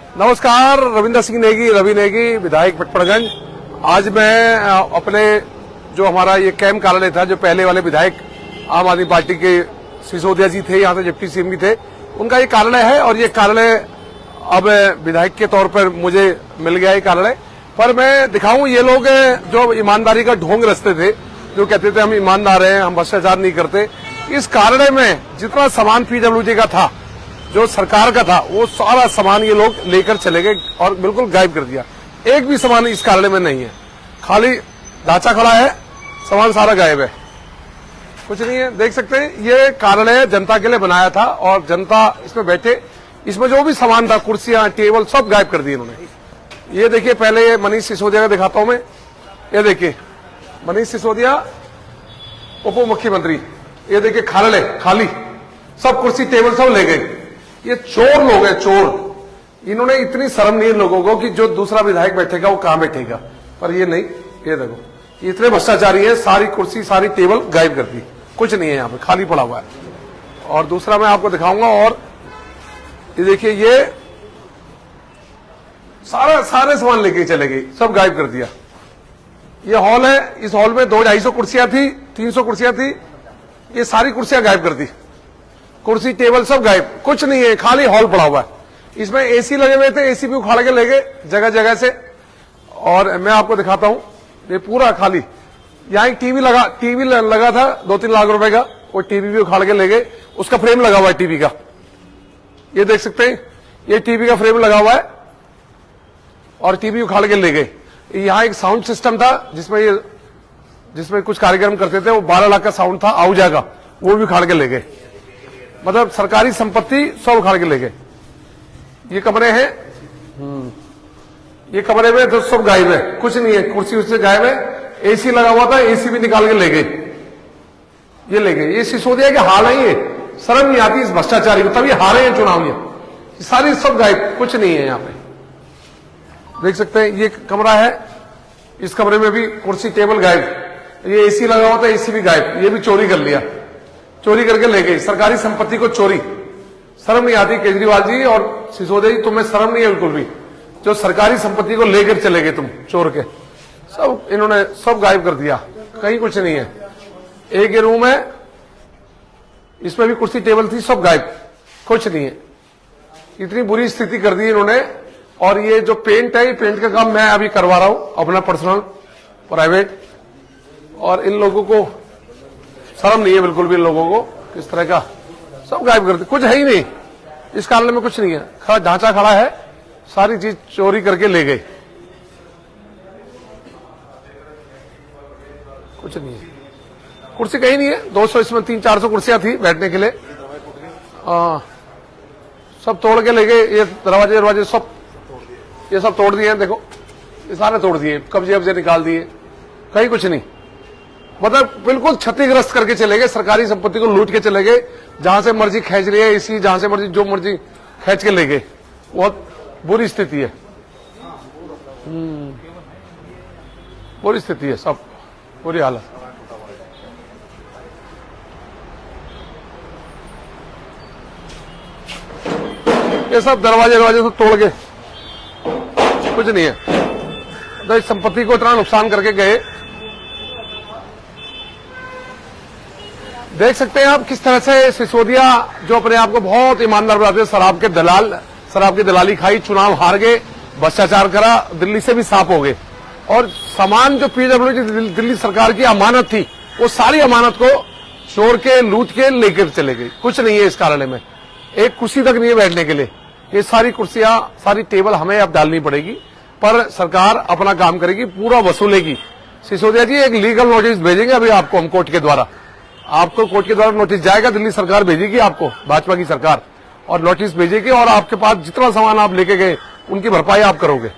नमस्कार, रविंदर सिंह नेगी, रवि नेगी, विधायक पटपड़गंज। आज मैं अपने जो हमारा ये कैंप कार्यालय था, जो पहले वाले विधायक आम आदमी पार्टी के सिसोदिया जी थे, यहाँ से डिप्टी सीएम भी थे, उनका ये कार्यालय है और ये कार्यालय अब विधायक के तौर पर मुझे मिल गया ये कार्यालय। पर मैं दिखाऊं, ये लोग जो ईमानदारी का ढोंग रचते थे, जो कहते थे हम ईमानदार हैं, हम भ्रष्टाचार नहीं करते, इस कार्यालय में जितना सामान पीडब्ल्यूडी का था, जो सरकार का था, वो सारा सामान ये लोग लेकर चले गए और बिल्कुल गायब कर दिया। एक भी सामान इस कार्यालय में नहीं है, खाली ढांचा खड़ा है, सामान सारा गायब है, कुछ नहीं है। देख सकते हैं, ये कार्यालय जनता के लिए बनाया था और जनता इसमें बैठे, इसमें जो भी सामान था, कुर्सियां, टेबल, सब गायब कर दिए इन्होंने। ये देखिए, पहले ये मनीष सिसोदिया का दिखाता हूं मैं। ये देखिए, मनीष सिसोदिया उप मुख्यमंत्री, ये देखिए कार्यालय खाली, सब कुर्सी टेबल सब ले गए। ये चोर लोग हैं, चोर। इन्होंने इतनी शर्म नहीं इन लोगों को कि जो दूसरा विधायक बैठेगा वो कहां बैठेगा, पर ये नहीं। ये देखो, इतने भ्रष्टाचारी है, सारी कुर्सी सारी टेबल गायब कर दी, कुछ नहीं है यहाँ पे, खाली पड़ा हुआ है। और दूसरा मैं आपको दिखाऊंगा, और ये देखिए, ये सारे सामान लेके चले गए, सब गायब कर दिया। ये हॉल है, इस हॉल में 200-250 कुर्सियां थी, 300 कुर्सियां थी, ये सारी कुर्सियां गायब कर दी, कुर्सी टेबल सब गायब, कुछ नहीं है, खाली हॉल पड़ा हुआ है। इसमें एसी लगे हुए थे, एसी भी उखाड़ के ले गए जगह जगह से। और मैं आपको दिखाता हूं, ये पूरा खाली। यहाँ एक टीवी लगा था 2-3 लाख रुपए का, वो टीवी भी उखाड़ के ले गए, उसका फ्रेम लगा हुआ है टीवी का, ये देख सकते हैं, ये टीवी का फ्रेम लगा हुआ है और टीवी उखाड़ के ले गए। यहाँ एक साउंड सिस्टम था जिसमें कुछ कार्यक्रम करते थे, वो 12 लाख का साउंड था, आउजा का, वो भी उखाड़ के ले गए। मतलब सरकारी संपत्ति सब उखाड़ के ले गए। ये कमरे हैं, ये कमरे में तो सब गायब है, कुछ नहीं है, कुर्सी उससे गायब है। एसी लगा हुआ था, एसी भी निकाल के ले गए, ये ले गए। ये सिसोदिया के हाल है, ये शर्म नहीं आती इस भ्रष्टाचारी को, तभी हारे हैं चुनाव। ये सारी सब गायब, कुछ नहीं है यहाँ पे, देख सकते हैं। ये कमरा है, इस कमरे में भी कुर्सी टेबल गायब। ये एसी लगा हुआ था, एसी भी गायब, ये भी चोरी कर लिया, चोरी करके ले गई सरकारी संपत्ति को, चोरी। शर्म नहीं आती केजरीवाल जी और सिसोदिया जी, तुम्हें शर्म नहीं है बिल्कुल भी, जो सरकारी संपत्ति को लेकर चले गए तुम, चोर के। सब इन्होंने सब गायब कर दिया, कहीं कुछ नहीं है। एक ये रूम है, इसमें भी कुर्सी टेबल थी, सब गायब, कुछ नहीं है। इतनी बुरी स्थिति कर दी इन्होंने। और ये जो पेंट है, ये पेंट का काम मैं अभी करवा रहा हूं, अपना पर्सनल प्राइवेट। और इन लोगों को शर्म नहीं है बिल्कुल भी, इन लोगों को किस तरह का, सब गायब कर दिया, कुछ है ही नहीं इस कार्यालय में, कुछ नहीं है, खड़ा ढांचा खड़ा है, सारी चीज चोरी करके ले गए, कुछ नहीं है। कुर्सी कहीं नहीं है, 200 इसमें 300-400 कुर्सियां थी बैठने के लिए, सब तोड़ के ले गए। ये दरवाजे सब, ये सब तोड़ दिए, देखो ये सारे तोड़ दिए, कब्जे निकाल दिए, कहीं कुछ नहीं। मतलब बिल्कुल क्षतिग्रस्त करके चले गए, सरकारी संपत्ति को लूट के चले गए, जहां से मर्जी खींच लिए इसी, जहां से मर्जी जो मर्जी खींच के ले गए। बहुत बुरी स्थिति है, बुरी स्थिति है, सब बुरी हालत। ये सब दरवाजे सब तोड़ के, कुछ नहीं है, तो इस संपत्ति को इतना नुकसान करके गए। देख सकते हैं आप किस तरह से सिसोदिया, जो अपने आप को बहुत ईमानदार बताते हैं, शराब के दलाल, शराब की दलाली खाई, चुनाव हार गए, भ्रष्टाचार करा, दिल्ली से भी साफ हो गए। और सामान जो पीडब्ल्यूडी दिल्ली सरकार की अमानत थी, वो सारी अमानत को चोर के, लूट के लेकर चले गए। कुछ नहीं है इस कार्यालय में, एक कुर्सी तक नहीं है बैठने के लिए। ये सारी कुर्सियां, सारी टेबल हमें अब डालनी पड़ेगी, पर सरकार अपना काम करेगी, पूरा वसूलेगी। सिसोदिया जी एक लीगल नोटिस भेजेंगे अभी आपको, हम कोर्ट के द्वारा, आपको कोर्ट के द्वारा नोटिस जाएगा, दिल्ली सरकार भेजेगी आपको, भाजपा की सरकार, और नोटिस भेजेगी, और आपके पास जितना सामान आप लेके गए उनकी भरपाई आप करोगे।